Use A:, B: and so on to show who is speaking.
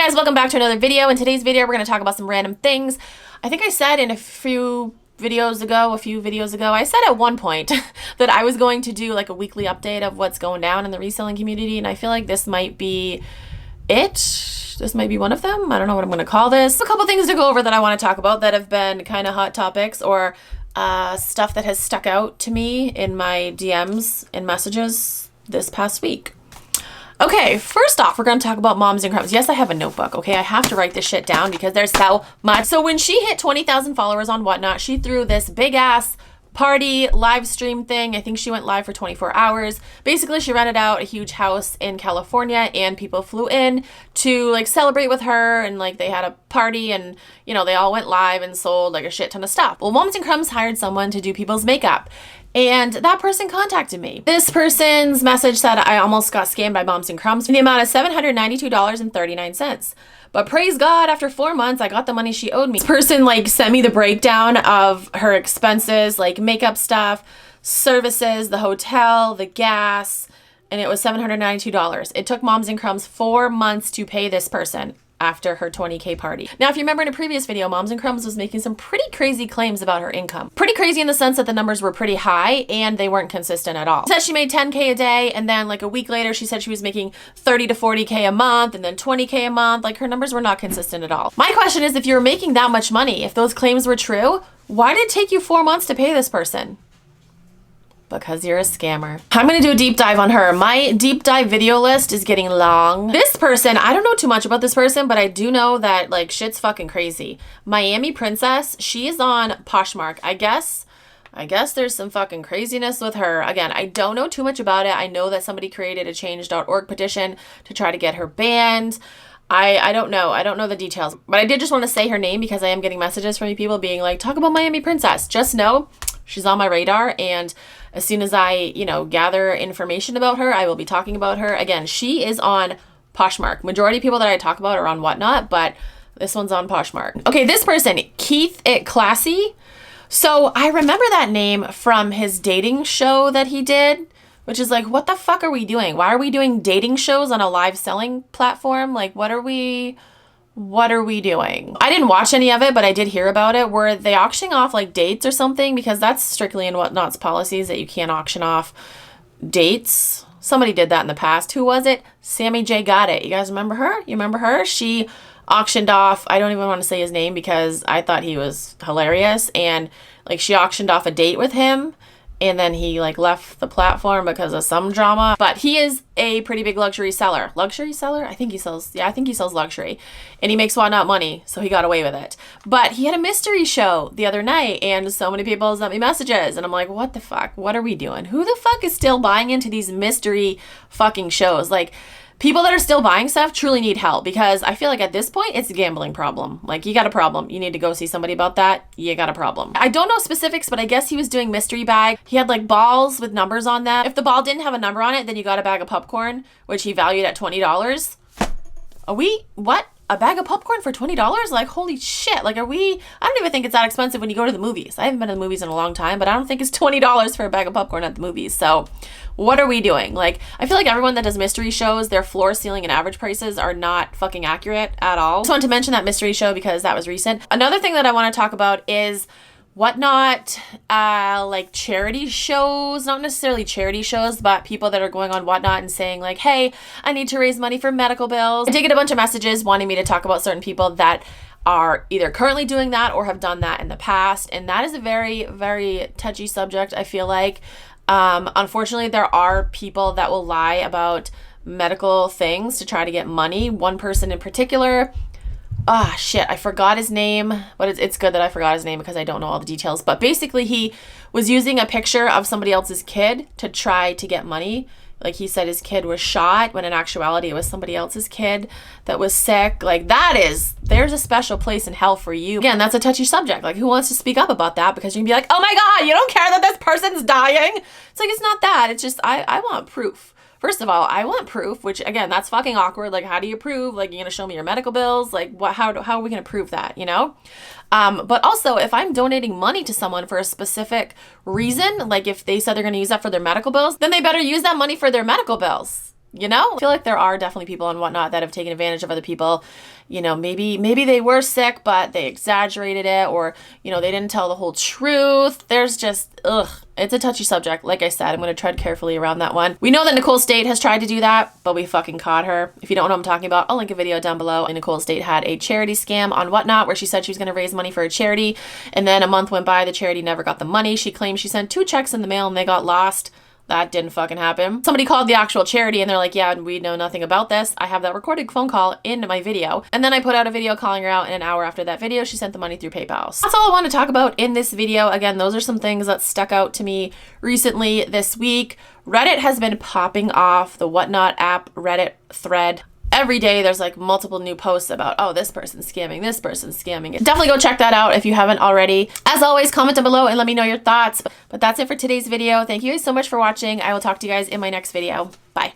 A: guys, welcome back to another video. In today's video, we're going to talk about some random things. I think I said in a few videos ago, I said at one point that I was going to do like a weekly update of what's going down in the reselling community, and I feel like this might be it. This might be one of them. I don't know what I'm going to call this. A couple things to go over that I want to talk about that have been kind of hot topics or stuff that has stuck out to me in my DMs and messages this past week. Okay, first off, we're going to talk about moms and crumbs. Yes, I have a notebook, okay? I have to write this shit down because there's so much. So when she hit 20,000 followers on Whatnot, she threw this big ass party live stream thing. I think she went live for 24 hours. Basically, she rented out a huge house in California and people flew in to like celebrate with her, and like they had a party and, you know, they all went live and sold like a shit ton of stuff. Well, Moms and Crumbs hired someone to do people's makeup. And that person contacted me. This person's message said I almost got scammed by Moms and Crumbs in the amount of $792.39. But praise God, after 4 months, I got the money she owed me. This person like sent me the breakdown of her expenses, like makeup stuff, services, the hotel, the gas, and it was $792. It took Moms and Crumbs 4 months to pay this person after her 20K party. Now, if you remember in a previous video, Moms and Crumbs was making some pretty crazy claims about her income. Pretty crazy in the sense that the numbers were pretty high and they weren't consistent at all. She said she made 10K a day, and then like a week later, she said she was making 30 to 40K a month and then 20K a month. Like her numbers were not consistent at all. My question is, if you were making that much money, if those claims were true, why did it take you 4 months to pay this person? Because you're a scammer. I'm gonna do a deep dive on her. My deep dive video list is getting long. This person, I don't know too much about this person, but I do know that like shit's fucking crazy. Miami Princess, she is on Poshmark. I guess there's some fucking craziness with her. Again, I don't know too much about it. I know that somebody created a change.org petition to try to get her banned. I don't know. I don't know the details, but I did just want to say her name because I am getting messages from you people being like, talk about Miami Princess. Just know she's on my radar, and as soon as I, you know, gather information about her, I will be talking about her. Again, she is on Poshmark. Majority of people that I talk about are on Whatnot, but this one's on Poshmark. Okay, this person, Keith It Classy. So I remember that name from his dating show that he did, which is like, what the fuck are we doing? Why are we doing dating shows on a live selling platform? Like, what are we doing? I didn't watch any of it, but I did hear about it. Were they auctioning off like dates or something? Because that's strictly in Whatnot's policies that you can't auction off dates. Somebody did that in the past. Who was it? Sammy J Got It. You guys remember her? You remember her? She auctioned off, I don't even want to say his name because I thought he was hilarious. And like she auctioned off a date with him, and then he like left the platform because of some drama. But he is a pretty big luxury seller. Luxury seller? I think he sells luxury. And he makes Whatnot money, so he got away with it. But he had a mystery show the other night, and so many people sent me messages, and I'm like, what the fuck? What are we doing? Who the fuck is still buying into these mystery fucking shows? Like, people that are still buying stuff truly need help, because I feel like at this point, it's a gambling problem. Like, you got a problem. You need to go see somebody about that. You got a problem. I don't know specifics, but I guess he was doing mystery bag. He had like balls with numbers on them. If the ball didn't have a number on it, then you got a bag of popcorn, which he valued at $20. What? A bag of popcorn for $20? Like, holy shit. Like, I don't even think it's that expensive when you go to the movies. I haven't been to the movies in a long time, but I don't think it's $20 for a bag of popcorn at the movies. So what are we doing? Like, I feel like everyone that does mystery shows, their floor, ceiling, and average prices are not fucking accurate at all. Just wanted to mention that mystery show because that was recent. Another thing that I want to talk about is Whatnot, like charity shows, not necessarily charity shows, but people that are going on Whatnot and saying like, hey, I need to raise money for medical bills. I did get a bunch of messages wanting me to talk about certain people that are either currently doing that or have done that in the past. And that is a very, very touchy subject, I feel like. Unfortunately, there are people that will lie about medical things to try to get money. One person in particular, shit, I forgot his name, but it's good that I forgot his name because I don't know all the details. But basically, he was using a picture of somebody else's kid to try to get money. Like, he said his kid was shot, when in actuality it was somebody else's kid that was sick. Like, there's a special place in hell for you. Again, that's a touchy subject. Like, who wants to speak up about that? Because you can be like, oh my God, you don't care that this person's dying. It's like, it's not that. It's just, I want proof. First of all, I want proof, which again, that's fucking awkward. Like, how do you prove? Like, you're going to show me your medical bills? Like, how are we going to prove that, you know? But also, if I'm donating money to someone for a specific reason, like if they said they're going to use that for their medical bills, then they better use that money for their medical bills. You know? I feel like there are definitely people on Whatnot that have taken advantage of other people. You know, maybe they were sick, but they exaggerated it, or, you know, they didn't tell the whole truth. There's just, it's a touchy subject. Like I said, I'm going to tread carefully around that one. We know that Nicole State has tried to do that, but we fucking caught her. If you don't know what I'm talking about, I'll link a video down below. And Nicole State had a charity scam on Whatnot where she said she was going to raise money for a charity. And then a month went by, the charity never got the money. She claimed she sent 2 checks in the mail and they got lost. That didn't fucking happen. Somebody called the actual charity and they're like, yeah, we know nothing about this. I have that recorded phone call in my video. And then I put out a video calling her out, and an hour after that video, she sent the money through PayPal. So that's all I want to talk about in this video. Again, those are some things that stuck out to me recently this week. Reddit has been popping off, the Whatnot app Reddit thread. Every day there's like multiple new posts about, oh, this person's scamming, this person's scamming. Definitely go check that out if you haven't already. As always, comment down below and let me know your thoughts. But that's it for today's video. Thank you guys so much for watching. I will talk to you guys in my next video. Bye.